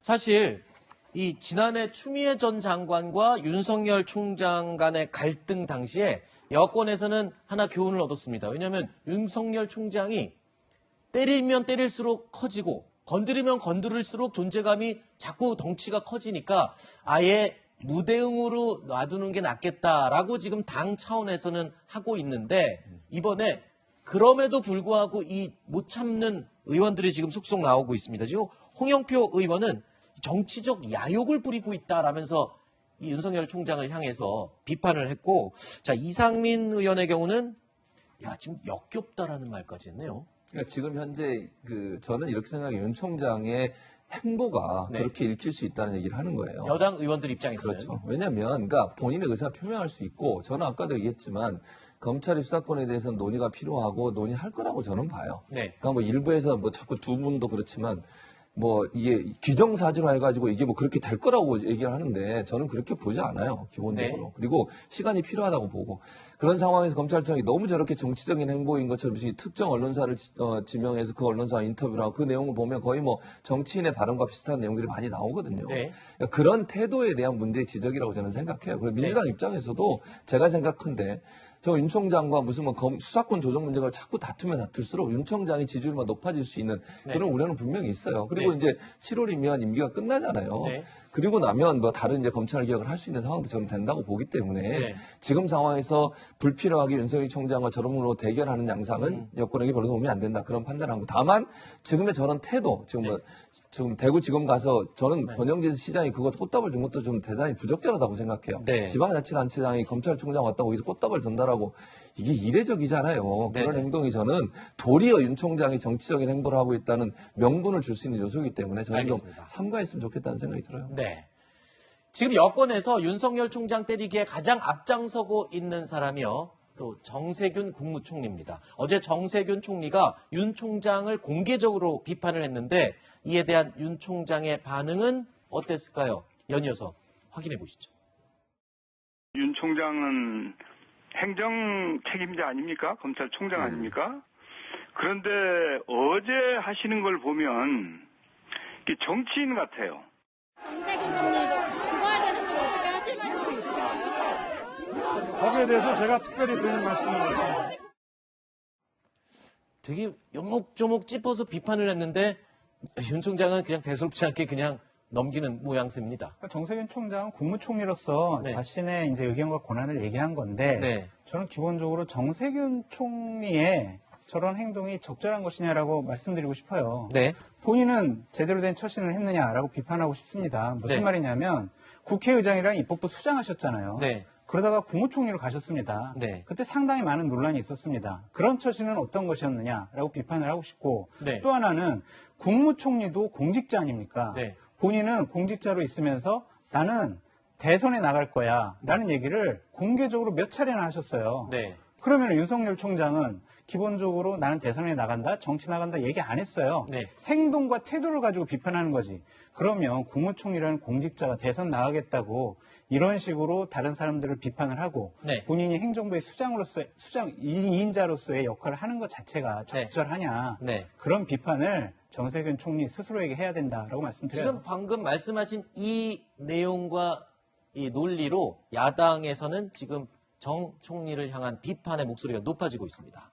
사실 이 지난해 추미애 전 장관과 윤석열 총장 간의 갈등 당시에 여권에서는 하나 교훈을 얻었습니다. 왜냐하면 윤석열 총장이 때리면 때릴수록 커지고 건드리면 건드릴수록 존재감이 자꾸 덩치가 커지니까 아예 무대응으로 놔두는 게 낫겠다라고 지금 당 차원에서는 하고 있는데 이번에 그럼에도 불구하고 이 못 참는 의원들이 지금 속속 나오고 있습니다. 지금 홍영표 의원은 정치적 야욕을 부리고 있다라면서 이 윤석열 총장을 향해서 비판을 했고, 자 이상민 의원의 경우는 야 지금 역겹다라는 말까지 했네요. 그러니까 지금 현재 저는 이렇게 생각해요. 윤 총장의 행보가 네. 그렇게 읽힐 수 있다는 얘기를 하는 거예요. 여당 의원들 입장에서는. 그렇죠. 왜냐하면 그러니까 본인의 의사 표명할 수 있고 저는 아까도 얘기했지만 검찰의 수사권에 대해서는 논의가 필요하고 논의할 거라고 저는 봐요. 네. 그러니까 뭐 일부에서 뭐 자꾸 두 분도 그렇지만 뭐 이게 기정사실화 해가지고 이게 뭐 그렇게 될 거라고 얘기를 하는데 저는 그렇게 보지 않아요. 기본적으로. 네. 그리고 시간이 필요하다고 보고 그런 상황에서 검찰청이 너무 저렇게 정치적인 행보인 것처럼 특정 언론사를 지명해서 그 언론사 인터뷰를 하고 그 내용을 보면 거의 뭐 정치인의 발언과 비슷한 내용들이 많이 나오거든요. 네. 그러니까 그런 태도에 대한 문제의 지적이라고 저는 생각해요. 그리고 민주당 입장에서도 제가 생각한데 저 윤 총장과 무슨 뭐 수사권 조정 문제가 자꾸 다투면 다툴수록 윤 총장이 지지율만 높아질 수 있는 그런 우려는 분명히 있어요. 그리고 이제 7월이면 임기가 끝나잖아요. 네. 그리고 나면 뭐 다른 이제 검찰 개혁을 할 수 있는 상황도 저는 된다고 보기 때문에 네. 지금 상황에서 불필요하게 윤석열 총장과 저런으로 대결하는 양상은 여권에게 별로 도움이 안 된다 그런 판단을 하고 다만 지금의 저런 태도 지금 지금 대구지검 가서 저는 권영진 시장이 그거 꽃다발 준 것도 좀 대단히 부적절하다고 생각해요. 네. 지방자치단체장이 검찰총장 왔다고 거기서 꽃다발 전달하고 이게 이례적이잖아요. 네. 그런 행동이 저는 도리어 윤 총장이 정치적인 행보를 하고 있다는 명분을 줄 수 있는 요소이기 때문에 저는 좀 알겠습니다. 삼가했으면 좋겠다는 생각이 들어요. 네. 지금 여권에서 윤석열 총장 때리기에 가장 앞장서고 있는 사람이요. 또 정세균 국무총리입니다. 어제 정세균 총리가 윤 총장을 공개적으로 비판을 했는데 이에 대한 윤 총장의 반응은 어땠을까요? 연이어서 확인해 보시죠. 윤 총장은 행정 책임자 아닙니까? 검찰총장 아닙니까? 그런데 어제 하시는 걸 보면 이게 정치인 같아요. 정세균 총리도 그거에 대해서 좀 어떻게 하실 말씀이 있으신가요? 거기에 대해서 제가 특별히 드리는 말씀은 없습니다. 되게 요목조목 짚어서 비판을 했는데 윤 총장은 그냥 대수롭지 않게 그냥 넘기는 모양새입니다. 정세균 총장은 국무총리로서 네. 자신의 이제 의견과 권한을 얘기한 건데 네. 저는 기본적으로 정세균 총리의 저런 행동이 적절한 것이냐라고 말씀드리고 싶어요. 네. 본인은 제대로 된 처신을 했느냐라고 비판하고 싶습니다. 무슨 네. 말이냐면 국회의장이랑 입법부 수장하셨잖아요. 네. 그러다가 국무총리로 가셨습니다. 네. 그때 상당히 많은 논란이 있었습니다. 그런 처신은 어떤 것이었느냐라고 비판을 하고 싶고 네. 또 하나는 국무총리도 공직자 아닙니까? 네. 본인은 공직자로 있으면서 나는 대선에 나갈 거야 라는 얘기를 공개적으로 몇 차례나 하셨어요. 네. 그러면 윤석열 총장은 기본적으로 나는 대선에 나간다, 정치 나간다 얘기 안 했어요. 네. 행동과 태도를 가지고 비판하는 거지. 그러면 국무총리라는 공직자가 대선 나가겠다고 이런 식으로 다른 사람들을 비판을 하고 네. 본인이 행정부의 수장으로서 수장 2인자로서의 역할을 하는 것 자체가 적절하냐. 네. 그런 비판을 정세균 총리 스스로에게 해야 된다라고 말씀드려요. 지금 방금 말씀하신 이 내용과 이 논리로 야당에서는 지금 정 총리를 향한 비판의 목소리가 높아지고 있습니다.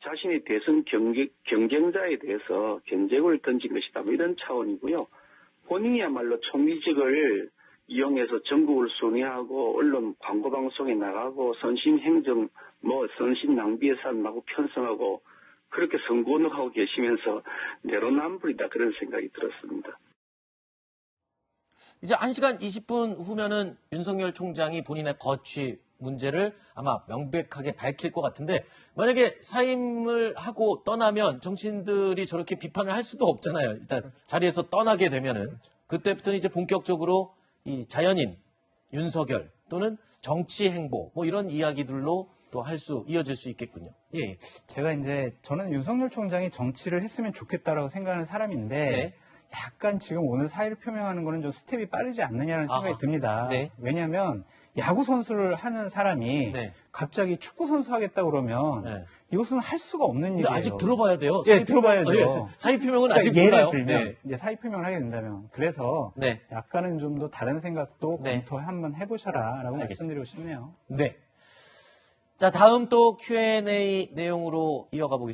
자신이 대선 경쟁자에 대해서 견제구를 던진 것이다. 뭐 이런 차원이고요. 본인이야말로 총리직을 이용해서 전국을 순회하고 언론 광고방송에 나가고 선심행정, 선심 낭비 예산하고 편성하고 그렇게 선거운동하고 계시면서 내로남불이다 그런 생각이 들었습니다. 이제 1시간 20분 후면은 윤석열 총장이 본인의 거취 문제를 아마 명백하게 밝힐 것 같은데 만약에 사임을 하고 떠나면 정치인들이 저렇게 비판을 할 수도 없잖아요. 일단 자리에서 떠나게 되면은 그때부터는 이제 본격적으로 이 자연인 윤석열 또는 정치 행보 뭐 이런 이야기들로 또 이어질 수 있겠군요. 예. 제가 이제 저는 윤석열 총장이 정치를 했으면 좋겠다라고 생각하는 사람인데 네. 약간 지금 오늘 사의를 표명하는 거는 좀 스텝이 빠르지 않느냐는 생각이 아하. 듭니다. 네. 왜냐하면 야구 선수를 하는 사람이 네. 갑자기 축구 선수 하겠다 그러면 네. 이것은 할 수가 없는 근데 일이에요. 아직 들어봐야 돼요. 예, 들어봐야죠. 예, 사의 표명은 그러니까 아직 예를 몰라요. 들면 네. 이제 사의 표명을 하게 된다면 그래서 네. 약간은 좀 더 다른 생각도 네. 검토 한번 해보셔라라고 알겠습니다. 말씀드리고 싶네요. 네. 자, 다음 또 Q&A 내용으로 이어가 보겠습니다.